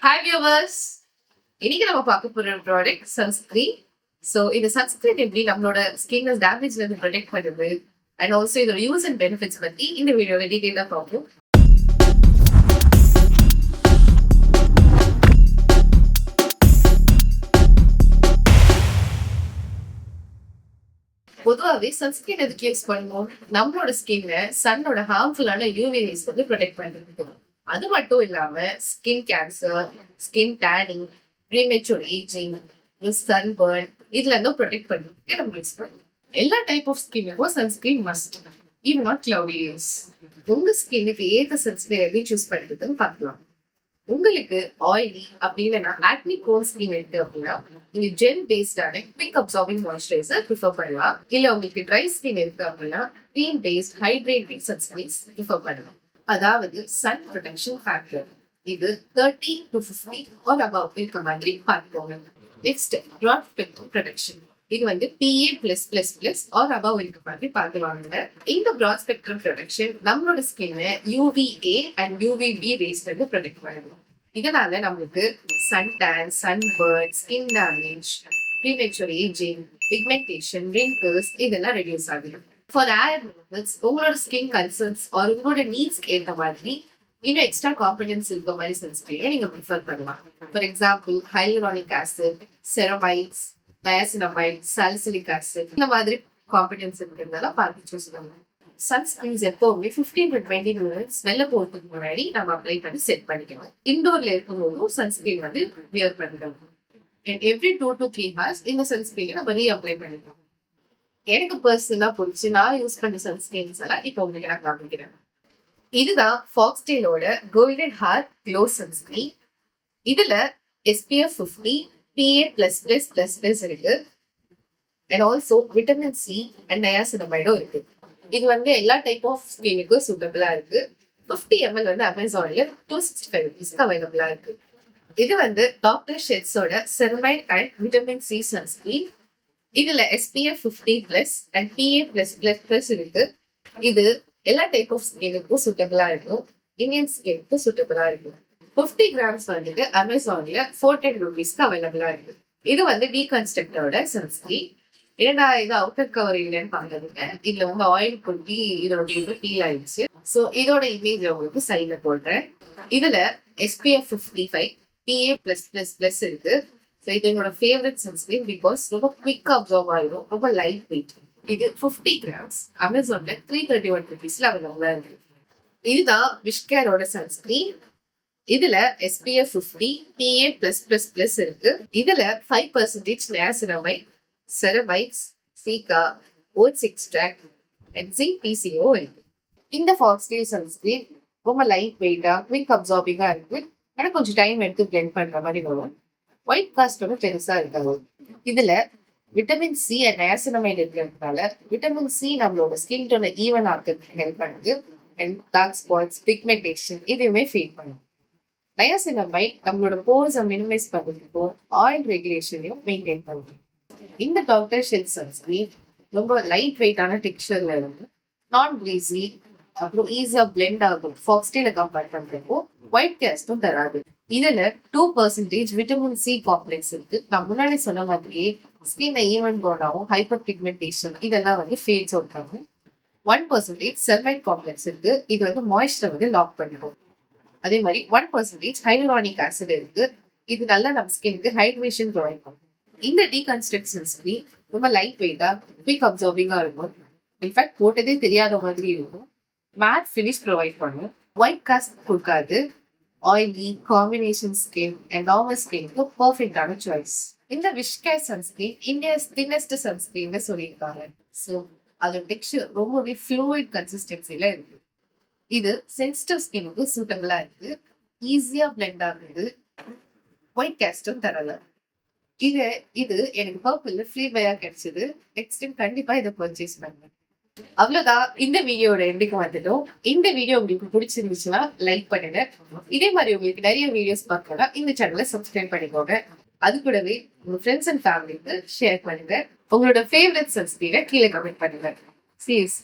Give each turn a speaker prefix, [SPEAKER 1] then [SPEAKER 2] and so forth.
[SPEAKER 1] Hi viewers, இன்னைக்கு நம்ம பார்க்க போற ப்ராடக்ட் சன்ஸ்கிரீன். ஸோ இந்த சன்ஸ்கிரீன் எப்படி நம்மளோட ஸ்கின் டேமேஜ்ல இருந்து ப்ரொடெக்ட் பண்ணுது அண்ட் ஆல்சோ இதோட யூஸ் அண்ட் பெனிஃபிட்ஸ் பத்தி இந்த வீடியோல டீடைலா பார்ப்போம். பொதுவாகவே சன்ஸ்கிரீன் எதுக்கு யூஸ் பண்ணுவோம்? நம்மளோட ஸ்கின்ல சன்னோட ஹார்ம்ஃபுல்லான யூவி ரேஸ் வந்து ப்ரொடெக்ட் பண்ணுறது. அது மட்டும் இல்லாம skin cancer, skin tanning, premature ageing, sunburn இதுல இருந்தும் ப்ரொடெக்ட் பண்ணுறதுக்கு நம்ம யூஸ் பண்ணுவோம். எல்லா டைப் ஆஃப் ஸ்கின்னுக்கும் sunscreen must, even not cloudy use. உங்க ஸ்கின்னுக்கு ஏற்ற சன்ஸ்கிரீன் எப்படி சூஸ் பண்ணுறதுன்னு பார்க்கலாம். உங்களுக்கு ஆயிலி அப்படி இல்லைன்னா ஆக்னி ப்ரோன் ஸ்கின் இருக்கு அப்படின்னா நீங்க ஜெல் பேஸ்டான குவிக் அப்சார்பிங் மாய்ஸ்சரைசர் ப்ரிஃபர் பண்ணலாம். இல்ல உங்களுக்கு ட்ரை ஸ்கின் இருக்கு அப்படின்னா cream based hydrating sunscreens prefer பண்ணலாம். அதாவது சன் ப்ரொடெக்ஷன் ஃபேக்டர் இது 30 to 50 or above இருக்க மாதிரி பார்த்துக்கோங்க. நெக்ஸ்ட் ப்ராட் ஸ்பெக்ட்ரம் ப்ரொடெக்ஷன் இது வந்து PA+++ or above இருக்க மாதிரி பார்த்துவாங்க. இந்த ப்ராட் ஸ்பெக்ட்ரம் ப்ரொடெக்ஷன் நம்மளோட ஸ்கின்னை UVA அண்ட் UVB ரேஸ்ல இருந்து ப்ரொடெக்ட் பண்ணணும். இதனால நம்மளுக்கு sun tan, sunburn, skin damage, premature ageing, pigmentation, wrinkles இதெல்லாம் ரெடியூஸ் ஆகும். ஃபார் உங்களோட ஸ்கின் கன்சர்ன்ஸ் ஆர் உங்களோட நீட்ஸ்க்கு ஏற்ற மாதிரி இன்னும் எக்ஸ்ட்ரா காம்பனன்ஸ் இருக்க மாதிரி சன்ஸ்கிரீனை நீங்க ப்ரிஃபர் பண்ணலாம். For example hyaluronic acid, ceramides, niacinamide, salicylic acid இந்த மாதிரி காம்பனன்ஸ் இருக்கிறதால பார்த்து சூஸ் பண்ணலாம். சன்ஸ்கிரீன்ஸ் எப்பவுமே 15 to 20 minutes வெளில போகிறதுக்கு முன்னாடி நம்ம அப்ளை பண்ணி செட் பண்ணிக்கணும். இண்டோர்ல இருக்கும்போதும் சன்ஸ்கிரீன் வந்து வியர் பண்ணிக்கணும். எவ்ரி 2 to 3 hours இந்த சன்ஸ்கிரீனை நம்ம அப்ளை பண்ணிக்கலாம். எனக்கு பர்சனலா பிடிச்சி நான் யூஸ் பண்ண சன்ஸ்கிரீன்ஸ் எல்லாம் இப்போ உங்களுக்கு நான் காமிக்கிறேன். இதுதான் ஃபாக்ஸ்டேலோட கோல்டன் ஹார்ட் க்ளோ சன்ஸ்கிரீன். இதுல SPF 50, PA+++ இருக்கு and also vitamin C and நயாசினமைடும் இருக்கு. இது வந்து எல்லா டைப் ஆஃப் ஸ்கின்னுக்கும் சூட்டபிளா இருக்கு. 50 ml வந்து அமேசான்ல 265 rupeesக்கு அவைலபிளா இருக்கு. இது வந்து டாக்டர் ஷெட்ஸோட ceramide and vitamin C sunscreen. இதுல SPF 50+ அண்ட் PA+++ இருக்கு. இது எல்லா டைப் ஆஃப் ஸ்கின்னுக்கும் சூட்டபிளா இருக்கும். இந்தியன் ஸ்கின்னுக்கு சூட்டபிளா இருக்கும். 50 grams வந்துட்டு அமேசான்ல 410 rupeesக்கு அவைலபிளா இருக்கு. இது வந்து டீகன்ஸ்ட்ரக்டரோட சன்ஸ்கிரீன். ஏன்னா இது அவுட்டர் கவர் இல்லைன்னு பாக்குறதுங்க. இதுல வந்து ஆயில் கொட்டி இதோட பீல் ஆயிடுச்சு. ஸோ இதோட இமேஜ் உங்களுக்கு சைட்ல போடுறேன். இதுல SPF 55, PA+++ இருக்கு. ஸோ இது என்னோட ஃபேவரட் சன்ஸ்கிரீன் பிகாஸ் ரொம்ப குவிக் அப்சர்வ் ஆயிடும், ரொம்ப லைட் வெயிட். இது 50 grams அமேசான்ல 331 rupeesல அவைலபிளா இருக்கு. இதுதான் விஷ்கேரோட சன்ஸ்கிரீன். இதுல SPF 50, PA+++ இருக்கு. இதுல 5% niacinamide, ceramides, cica, oats extract and zinc PCO இருக்கு. இந்த ஃபாக்ஸ்டேல் சன்ஸ்கிரீன் ரொம்ப லைட் வெயிட்டா குவிக் அப்சார்பிங்கா இருக்கு. ஆனா கொஞ்சம் டைம் எடுத்து பிளெண்ட் பண்ற மாதிரி வரும். ஒயிட் காஸ்ட் வந்து பெருசா இருக்காது. இதுல விட்டமின் C அண்ட் நயாசினமைட் இருக்கிறதுனால விட்டமின் C நம்மளோட ஸ்கின் டோனை ஈவன் ஆக்கிறதுக்கு ஹெல்ப் பண்ணுது அண்ட் டார்க் ஸ்பாட்ஸ், பிக்மெண்டேஷன் இதுவுமே ஃபீல் பண்ணும். நயாசினமைட் நம்மளோட போர்ஸை மினிமைஸ் பண்ணுறதுக்கும் ஆயில் ரெகுலேஷனையும் மெயின்டைன் பண்ணுது. இந்த டாக்டர் ஷெட் சன்ஸ்கிரீன் ரொம்ப லைட் வெயிட்டான டெக்ஸ்சர்ல இருந்து நான் கிரீஸி அப்புறம் ஈஸியா பிளெண்ட் ஆகும். ஃபாக்ஸ்டேல கம்பேர் பண்றப்போ ஒயிட் கேஸ்டும் தராது. இதுல 2% விட்டமின் C காம்ப்ளெக்ஸ் இருக்கு. நான் முன்னாடி சொன்ன மாதிரியே ஸ்கின் ஈவன் போனாவும் ஹைப்பர் பிக்மெண்டேஷன் இதெல்லாம் வந்து ஃபேட்ஸ் ஓட்டாகும். 1% செர்மைட் காம்ப்ளெக்ஸ் இருக்கு. இது வந்து மாய்ஸ்சரை வந்து லாக் பண்ணிடும். அதே மாதிரி 1% ஹைலூரானிக் ஆசிட் இருக்கு. இது நல்லா நம்ம ஸ்கின்க்கு ஹைட்ரேஷன் ப்ரொவைட் பண்ணும். இந்த டீகன்ஸ்ட்ரக்ட் சன்ஸ்கிரீன் ரொம்ப லைட் வெயிட்டா குவிக் அப்சர்விங்கா இருக்கும். இன்ஃபேக்ட் போட்டதே தெரியாத மாதிரி இருக்கும். மேட் ஃபினிஷ் ப்ரொவைட் பண்ணும். ஒயிட் காஸ்ட் கொடுக்காது. Oily combination skin and normal ஸ்கின்க்கு பர்ஃபெக்டான சாய்ஸ். இந்த Wishcare sunscreen India's thinnest sunscreen சொல்லியிருக்காங்க. ஸோ அதோட டெக்ஸ்சர் ரொம்பவே ஃப்ளூயிட் கன்சிஸ்டன்சில இருக்கு. இது சென்சிட்டிவ் ஸ்கின்னுக்கு சூட்டபிளா இருக்கு. ஈஸியா பிளெண்ட் ஆகுது. ஒயிட் கேஸ்டும் தரல. இது எனக்கு பர்பிள்ல ஃப்ரீ பையா கிடைச்சது. நெக்ஸ்ட் டைம் கண்டிப்பா இதை பர்ச்சேஸ் பண்ணுவேன். அவ்வளவுதான், இந்த வீடியோட எண்டுக்கு வந்துட்டோம். இந்த வீடியோ உங்களுக்கு பிடிச்சிருந்துச்சுன்னா லைக் பண்ணுங்க. இதே மாதிரி உங்களுக்கு நிறைய வீடியோஸ் பார்க்கலாம் இந்த சேனலை சப்ஸ்கிரைப் பண்ணிக்கோங்க. அது கூடவே உங்க ஃப்ரெண்ட்ஸ் அண்ட் ஃபேமிலிக்கு ஷேர் பண்ணுங்க. உங்களோட ஃபேவரட் சன்ஸ்கிரீனை கீழே கமெண்ட் பண்ணுங்க. சீஸ்.